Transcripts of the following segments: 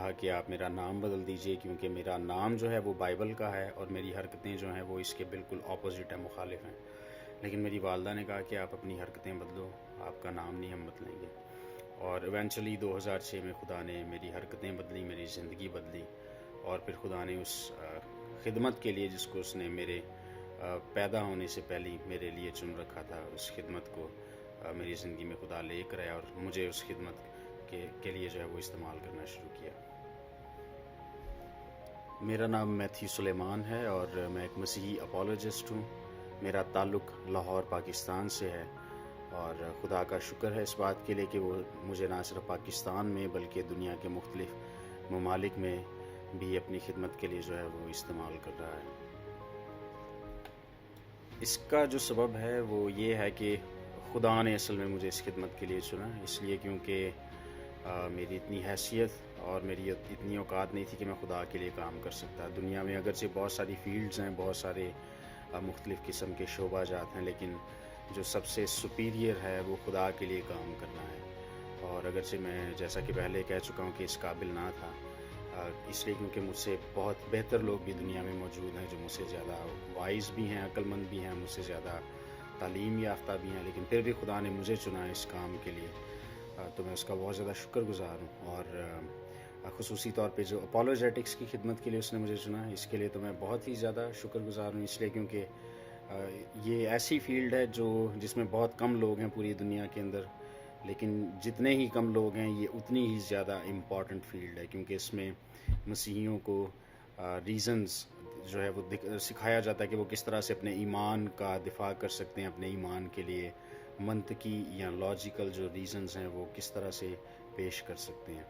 کہا کہ آپ میرا نام بدل دیجئے، کیونکہ میرا نام جو ہے وہ بائبل کا ہے اور میری حرکتیں جو ہیں وہ اس کے بالکل اپوزٹ ہیں، مخالف ہیں۔ لیکن میری والدہ نے کہا کہ آپ اپنی حرکتیں بدلو، آپ کا نام نہیں ہم بدلیں گے۔ اور ایونچولی 2006 میں خدا نے میری حرکتیں بدلی، میری زندگی بدلی، اور پھر خدا نے اس خدمت کے لیے جس کو اس نے میرے پیدا ہونے سے پہلے میرے لیے چن رکھا تھا، اس خدمت کو میری زندگی میں خدا لے کر آیا اور مجھے اس خدمت کے لیے جو ہے وہ استعمال کرنا شروع کیا۔ میرا نام میتھیو سلیمان ہے اور میں ایک مسیحی اپولوجسٹ ہوں۔ میرا تعلق لاہور پاکستان سے ہے، اور خدا کا شکر ہے اس بات کے لیے کہ وہ مجھے نہ صرف پاکستان میں بلکہ دنیا کے مختلف ممالک میں بھی اپنی خدمت کے لیے جو ہے وہ استعمال کر رہا ہے۔ اس کا جو سبب ہے وہ یہ ہے کہ خدا نے اصل میں مجھے اس خدمت کے لیے چنا، اس لیے کیونکہ میری اتنی حیثیت اور میری اتنی اوقات نہیں تھی کہ میں خدا کے لیے کام کر سکتا۔ دنیا میں اگرچہ بہت ساری فیلڈز ہیں، بہت سارے مختلف قسم کے شعبہ جات ہیں، لیکن جو سب سے سپیریئر ہے وہ خدا کے لیے کام کرنا ہے۔ اور اگرچہ میں جیسا کہ پہلے کہہ چکا ہوں کہ اس قابل نہ تھا، اس لیے کیونکہ مجھ سے بہت بہتر لوگ بھی دنیا میں موجود ہیں جو مجھ سے زیادہ وائز بھی ہیں، عقل مند بھی ہیں، مجھ سے زیادہ تعلیم یافتہ بھی ہیں، لیکن پھر بھی خدا نے مجھے چنا اس کام کے لیے، تو میں اس کا بہت زیادہ شکر گزار ہوں۔ اور خصوصی طور پہ جو اپولوجیٹکس کی خدمت کے لیے اس نے مجھے چنا، اس کے لیے تو میں بہت ہی زیادہ شکر گزار ہوں، اس لیے کیونکہ یہ ایسی فیلڈ ہے جس میں بہت کم لوگ ہیں پوری دنیا کے اندر، لیکن جتنے ہی کم لوگ ہیں یہ اتنی ہی زیادہ امپورٹنٹ فیلڈ ہے، کیونکہ اس میں مسیحیوں کو ریزنز جو ہے وہ سکھایا جاتا ہے کہ وہ کس طرح سے اپنے ایمان کا دفاع کر سکتے ہیں، اپنے ایمان کے لیے منطقی یا لاجیکل جو ریزنز ہیں وہ کس طرح سے پیش کر سکتے ہیں۔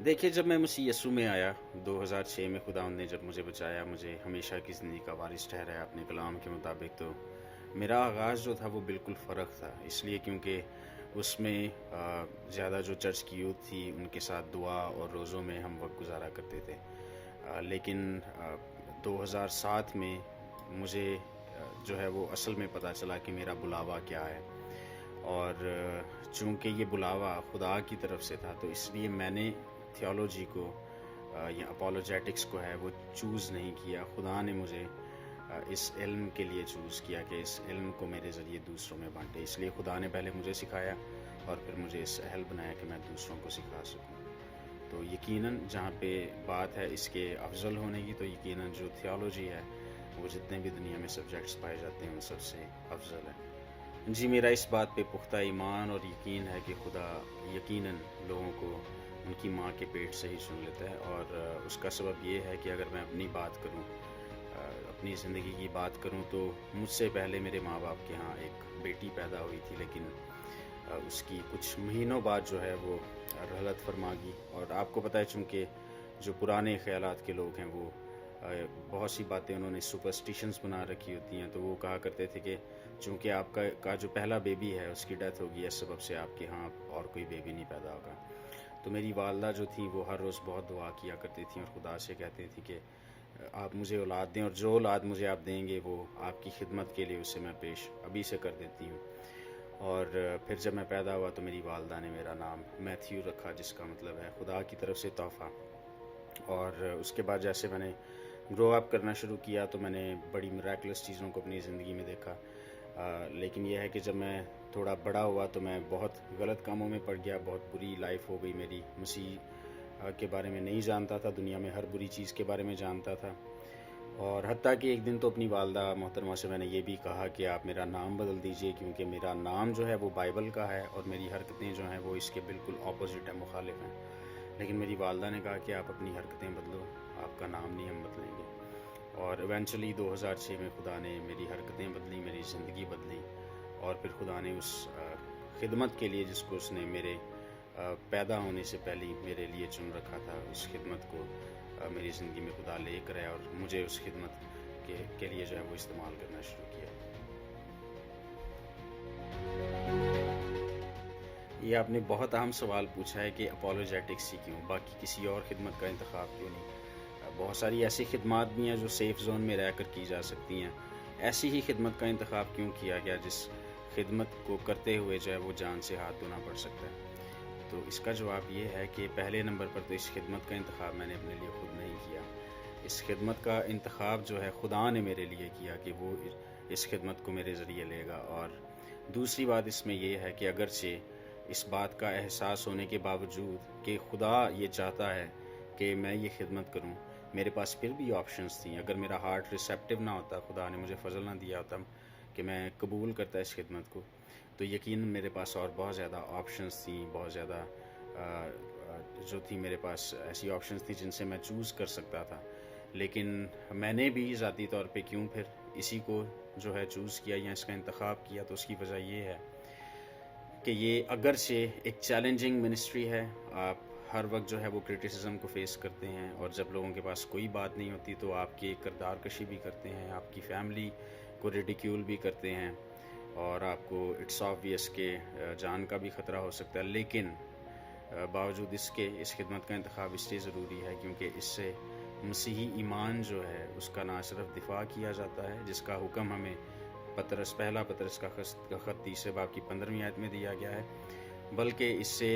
دیکھیے، جب میں مسیح یسوع میں آیا 2006 میں، خدا نے جب مجھے بچایا، مجھے ہمیشہ کی زندگی کا وارث ٹھہرایا اپنے کلام کے مطابق، تو میرا آغاز جو تھا وہ بالکل فرق تھا، اس لیے کیونکہ اس میں زیادہ جو چرچ کی یوتھ تھی ان کے ساتھ دعا اور روزوں میں ہم وقت گزارا کرتے تھے، لیکن 2007 میں مجھے جو ہے وہ اصل میں پتہ چلا کہ میرا بلاوا کیا ہے، اور چونکہ یہ بلاوا خدا کی طرف سے تھا تو اس لیے میں نے تھیولوجی کو یا اپولوجیٹکس کو ہے وہ چوز نہیں کیا، خدا نے مجھے اس علم کے لیے چوز کیا کہ اس علم کو میرے ذریعے دوسروں میں بانٹے، اس لیے خدا نے پہلے مجھے سکھایا اور پھر مجھے اس اہل بنایا کہ میں دوسروں کو سکھا سکوں۔ تو یقیناً جہاں پہ بات ہے اس کے افضل ہونے کی، تو یقیناً جو تھیولوجی ہے وہ جتنے بھی دنیا میں سبجیکٹس پائے جاتے ہیں ان سب سے افضل ہے۔ جی، میرا اس بات پہ پختہ ایمان اور یقین ہے کہ خدا یقیناً لوگوں کو ان کی ماں کے پیٹ سے ہی چن لیتا ہے، اور اس کا سبب یہ ہے کہ اگر میں اپنی بات کروں، اپنی زندگی کی بات کروں، تو مجھ سے پہلے میرے ماں باپ کے ہاں ایک بیٹی پیدا ہوئی تھی، لیکن اس کی کچھ مہینوں بعد جو ہے وہ رحلت فرما گئی، اور آپ کو پتہ ہے چونکہ جو پرانے خیالات کے لوگ ہیں وہ بہت سی باتیں انہوں نے سپرسٹیشنز بنا رکھی ہوتی ہیں، تو وہ کہا کرتے تھے کہ چونکہ آپ کا جو پہلا بیبی ہے اس کی ڈیتھ ہوگی، اس سبب سے آپ کے ہاں اور کوئی بیبی نہیں پیدا ہوگا۔ تو میری والدہ جو تھیں وہ ہر روز بہت دعا کیا کرتی تھیں اور خدا سے کہتی تھیں کہ آپ مجھے اولاد دیں، اور جو اولاد مجھے آپ دیں گے وہ آپ کی خدمت کے لیے اسے میں پیش ابھی سے کر دیتی ہوں۔ اور پھر جب میں پیدا ہوا تو میری والدہ نے میرا نام میتھیو رکھا، جس کا مطلب ہے خدا کی طرف سے تحفہ۔ اور اس کے بعد جیسے میں نے گرو اپ کرنا شروع کیا تو میں نے بڑی میریکلس چیزوں کو اپنی زندگی میں دیکھا، لیکن یہ ہے کہ جب میں تھوڑا بڑا ہوا تو میں بہت غلط کاموں میں پڑ گیا، بہت بری لائف ہو گئی میری، مسیح کے بارے میں نہیں جانتا تھا، دنیا میں ہر بری چیز کے بارے میں جانتا تھا، اور حتیٰ کہ ایک دن تو اپنی والدہ محترمہ سے میں نے یہ بھی کہا کہ آپ میرا نام بدل دیجئے، کیونکہ میرا نام جو ہے وہ بائبل کا ہے اور میری حرکتیں جو ہیں وہ اس کے بالکل اپوزٹ ہیں، مخالف ہیں۔ لیکن میری والدہ نے کہا کہ آپ اپنی حرکتیں بدلو، آپ کا نام نہیں ہم بدلیں گے۔ اور ایونچولی 2006 میں خدا نے میری حرکتیں بدلی، میری زندگی بدلی، اور پھر خدا نے اس خدمت کے لیے جس کو اس نے میرے پیدا ہونے سے پہلے میرے لیے چن رکھا تھا، اس خدمت کو میری زندگی میں خدا لے کر آیا اور مجھے اس خدمت کے لیے جو ہے وہ استعمال کرنا شروع کیا۔ یہ آپ نے بہت اہم سوال پوچھا ہے کہ اپولوجیٹکس ہی کیوں، باقی کسی اور خدمت کا انتخاب کیوں نہیں؟ بہت ساری ایسی خدمات بھی ہیں جو سیف زون میں رہ کر کی جا سکتی ہیں، ایسی ہی خدمت کا انتخاب کیوں کیا گیا جس خدمت کو کرتے ہوئے جو ہے وہ جان سے ہاتھ دھونا پڑ سکتا ہے؟ تو اس کا جواب یہ ہے کہ پہلے نمبر پر تو اس خدمت کا انتخاب میں نے اپنے لیے خود نہیں کیا. اس خدمت کا انتخاب جو ہے خدا نے میرے لیے کیا کہ وہ اس خدمت کو میرے ذریعے لے گا. اور دوسری بات اس میں یہ ہے کہ اگرچہ اس بات کا احساس ہونے کے باوجود کہ خدا یہ چاہتا ہے کہ میں یہ خدمت کروں، میرے پاس پھر بھی آپشنز تھیں. اگر میرا ہارٹ ریسیپٹیو نہ ہوتا، خدا نے مجھے فضل نہ دیا ہوتا کہ میں قبول کرتا اس خدمت کو، تو یقیناً میرے پاس اور بہت زیادہ آپشنز تھیں، بہت زیادہ جو تھی میرے پاس ایسی آپشنز تھیں جن سے میں چوز کر سکتا تھا. لیکن میں نے بھی ذاتی طور پہ کیوں پھر اسی کو جو ہے چوز کیا یا اس کا انتخاب کیا، تو اس کی وجہ یہ ہے کہ یہ اگرچہ ایک چیلنجنگ منسٹری ہے، آپ ہر وقت جو ہے وہ کرٹیسزم کو فیس کرتے ہیں، اور جب لوگوں کے پاس کوئی بات نہیں ہوتی تو آپ کی کردار کشی بھی کرتے ہیں، آپ کی فیملی کو ریڈیکیول بھی کرتے ہیں، اور آپ کو اٹس آبویس کہ جان کا بھی خطرہ ہو سکتا ہے. لیکن باوجود اس کے اس خدمت کا انتخاب اس لیے ضروری ہے کیونکہ اس سے مسیحی ایمان جو ہے اس کا نہ صرف دفاع کیا جاتا ہے، جس کا حکم ہمیں پہلا پطرس کا خط 3 باب کی 15ویں آیت میں دیا گیا ہے، بلکہ اس سے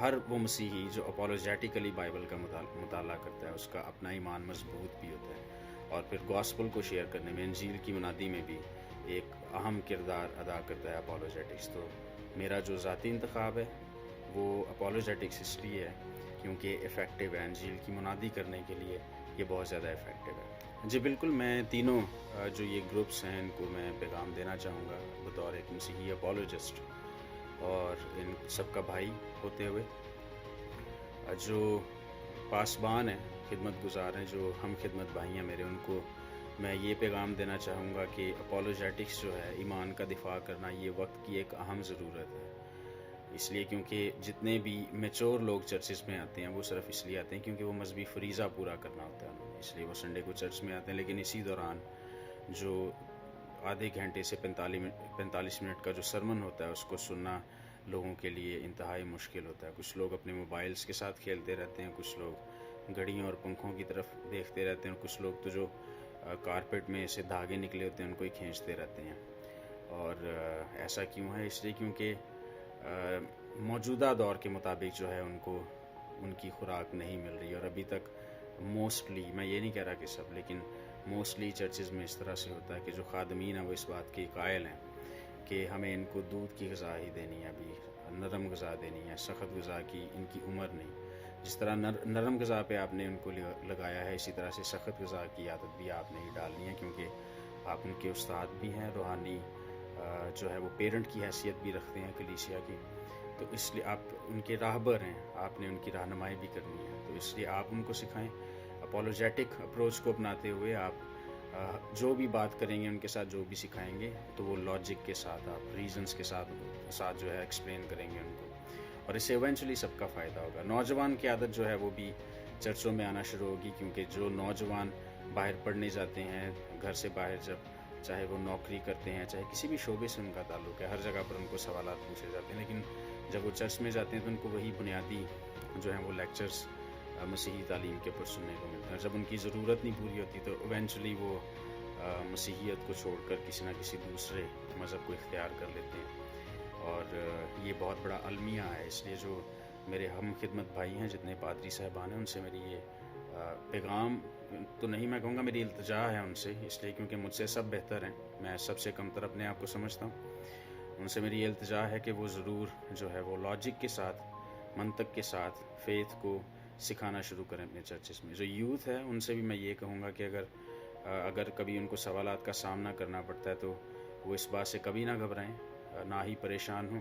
ہر وہ مسیحی جو اپولوجیٹیکلی بائبل کا مطالعہ کرتا ہے اس کا اپنا ایمان مضبوط بھی ہوتا ہے، اور پھر گاسپل کو شیئر کرنے میں، انجیل کی منادی میں بھی ایک اہم کردار ادا کرتا ہے اپولوجیٹکس. تو میرا جو ذاتی انتخاب ہے وہ اپولوجیٹکس اس لیے ہے کیونکہ افیکٹو ہے، انجیل کی منادی کرنے کے لیے یہ بہت زیادہ افیکٹو ہے. جی بالکل، میں تینوں جو یہ گروپس ہیں ان کو میں پیغام دینا چاہوں گا بطور ایک مسیحی اپولوجسٹ اور ان سب کا بھائی ہوتے ہوئے. جو پاسبان ہیں، خدمت گزار ہیں، جو ہم خدمت بھائی ہیں میرے، ان کو میں یہ پیغام دینا چاہوں گا کہ اپولوجیٹکس جو ہے، ایمان کا دفاع کرنا، یہ وقت کی ایک اہم ضرورت ہے. اس لیے کیونکہ جتنے بھی میچور لوگ چرچز میں آتے ہیں وہ صرف اس لیے آتے ہیں کیونکہ وہ مذہبی فریضہ پورا کرنا ہوتا ہے، اس لیے وہ سنڈے کو چرچ میں آتے ہیں. لیکن اسی دوران جو آدھے گھنٹے سے 45 منٹ کا جو سرمن ہوتا ہے اس کو سننا لوگوں کے لیے انتہائی مشکل ہوتا ہے. کچھ لوگ اپنے موبائلز کے ساتھ کھیلتے رہتے ہیں، کچھ لوگ گھڑیوں اور پنکھوں کی طرف دیکھتے رہتے ہیں، اور کچھ لوگ تو جو کارپیٹ میں سے دھاگے نکلے ہوتے ہیں ان کو ہی کھینچتے رہتے ہیں. اور ایسا کیوں ہے؟ اس لیے کیونکہ موجودہ دور کے مطابق جو ہے ان کو ان کی خوراک نہیں مل رہی. اور ابھی تک موسٹلی، میں یہ نہیں کہہ رہا کہ سب، لیکن موسٹلی چرچز میں اس طرح سے ہوتا ہے کہ جو خادمین ہیں وہ اس بات کے قائل ہیں کہ ہمیں ان کو دودھ کی غذا ہی دینی ہے، ابھی نرم غذا دینی ہے، سخت غذا کی ان کی عمر نہیں. جس طرح نرم غذا پہ آپ نے ان کو لگایا ہے، اسی طرح سے سخت غذا کی عادت بھی آپ نے ہی ڈالنی ہے، کیونکہ آپ ان کے استاد بھی ہیں، روحانی جو ہے وہ پیرنٹ کی حیثیت بھی رکھتے ہیں کلیسیا کی. تو اس لیے آپ ان کے راہبر ہیں، آپ نے ان کی رہنمائی بھی کرنی ہے. تو اس لیے آپ ان کو سکھائیں. اپولوجیٹک اپروچ کو اپناتے ہوئے آپ جو بھی بات کریں گے، ان کے ساتھ جو بھی سکھائیں گے تو وہ لاجک کے ساتھ، آپ ریزنز کے ساتھ جو ہے ایکسپلین کریں گے ان کو، اور اس سے ایونچولی سب کا فائدہ ہوگا. نوجوان کی عادت جو ہے وہ بھی چرچوں میں آنا شروع ہوگی، کیونکہ جو نوجوان باہر پڑھنے جاتے ہیں، گھر سے باہر، جب چاہے وہ نوکری کرتے ہیں، چاہے کسی بھی شعبے سے ان کا تعلق ہے، ہر جگہ پر ان کو سوالات پوچھے جاتے ہیں. لیکن جب وہ چرچ میں جاتے ہیں تو ان کو وہی بنیادی جو ہیں وہ لیکچرز مسیحی تعلیم کے اوپر سننے کو ملتے ہیں. جب ان کی ضرورت نہیں پوری ہوتی تو ایونچولی وہ مسیحیت کو چھوڑ کر کسی نہ کسی دوسرے مذہب کو اختیار کر لیتے ہیں. اور یہ بہت بڑا المیہ ہے. اس لیے جو میرے ہم خدمت بھائی ہیں، جتنے پادری صاحبان ہیں، ان سے میری یہ پیغام تو نہیں، میں کہوں گا میری التجا ہے ان سے، اس لیے کیونکہ مجھ سے سب بہتر ہیں، میں سب سے کمتر اپنے آپ کو سمجھتا ہوں. ان سے میری یہ التجا ہے کہ وہ ضرور جو ہے وہ لاجک کے ساتھ، منطق کے ساتھ فیتھ کو سکھانا شروع کریں اپنے چرچز میں. جو یوتھ ہے ان سے بھی میں یہ کہوں گا کہ اگر کبھی ان کو سوالات کا سامنا کرنا پڑتا ہے تو وہ اس بات سے کبھی نہ گھبرائیں، نہ ہی پریشان ہوں.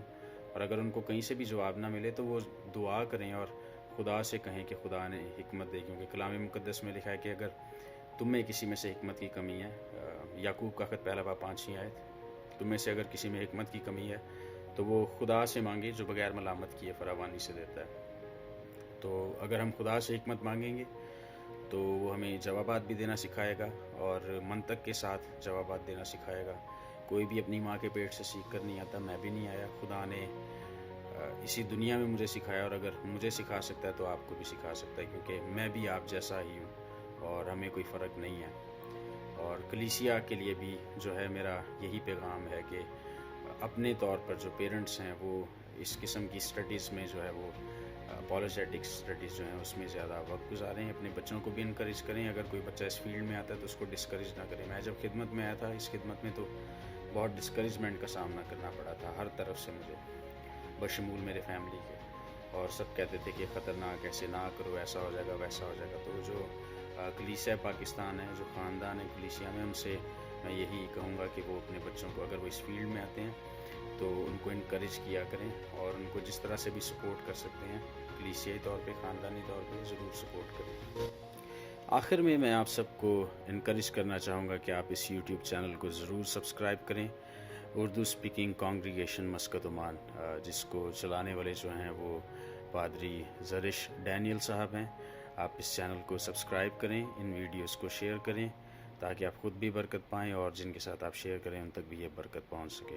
اور اگر ان کو کہیں سے بھی جواب نہ ملے تو وہ دعا کریں اور خدا سے کہیں کہ خدا نے حکمت دے، کیونکہ کلام مقدس میں لکھا ہے کہ اگر تم میں کسی میں سے حکمت کی کمی ہے، یعقوب کا خط 1 باب 5 آیت، تم میں سے اگر کسی میں حکمت کی کمی ہے تو وہ خدا سے مانگے جو بغیر ملامت کیے فراوانی سے دیتا ہے. تو اگر ہم خدا سے حکمت مانگیں گے تو وہ ہمیں جوابات بھی دینا سکھائے گا اور منطق کے ساتھ جوابات دینا سکھائے گا. کوئی بھی اپنی ماں کے پیٹ سے سیکھ کر نہیں آتا، میں بھی نہیں آیا. خدا نے اسی دنیا میں مجھے سکھایا، اور اگر مجھے سکھا سکتا ہے تو آپ کو بھی سکھا سکتا ہے، کیونکہ میں بھی آپ جیسا ہی ہوں اور ہمیں کوئی فرق نہیں ہے. اور کلیسیا کے لیے بھی جو ہے میرا یہی پیغام ہے کہ اپنے طور پر جو پیرنٹس ہیں وہ اس قسم کی اسٹڈیز میں جو ہے وہ اپولوجیٹک اسٹڈیز جو ہیں اس میں زیادہ وقت گزاریں. اپنے بچوں کو بھی انکریج کریں. اگر کوئی بچہ اس فیلڈ میں آتا ہے تو اس کو ڈسکریج نہ کریں. میں جب خدمت میں آیا تھا اس خدمت میں تو بہت ڈسکریجمنٹ کا سامنا کرنا پڑا تھا ہر طرف سے مجھے, بشمول میرے فیملی کے, اور سب کہتے تھے کہ خطرناک, ایسے نہ کرو, ایسا ہو جائے گا, ویسا ہو جائے گا. تو جو کلیسیا پاکستان ہے, جو خاندان ہے کلیسیا میں, ان سے میں یہی کہوں گا کہ وہ اپنے بچوں کو اگر وہ اس فیلڈ میں آتے ہیں تو ان کو انکریج کیا کریں, اور ان کو جس طرح سے بھی سپورٹ کر سکتے ہیں کلیسیائی طور پہ, خاندانی طور پہ ضرور سپورٹ کریں. آخر میں آپ سب کو انکریج کرنا چاہوں گا کہ آپ اس یوٹیوب چینل کو ضرور سبسکرائب کریں, Urdu speaking congregation Muscat Oman, جس کو چلانے والے جو ہیں وہ پادری زرش ڈینیل صاحب ہیں. آپ اس چینل کو سبسکرائب کریں, ان ویڈیوز کو شیئر کریں تاکہ آپ خود بھی برکت پائیں اور جن کے ساتھ آپ شیئر کریں ان تک بھی یہ برکت پہنچ سکے.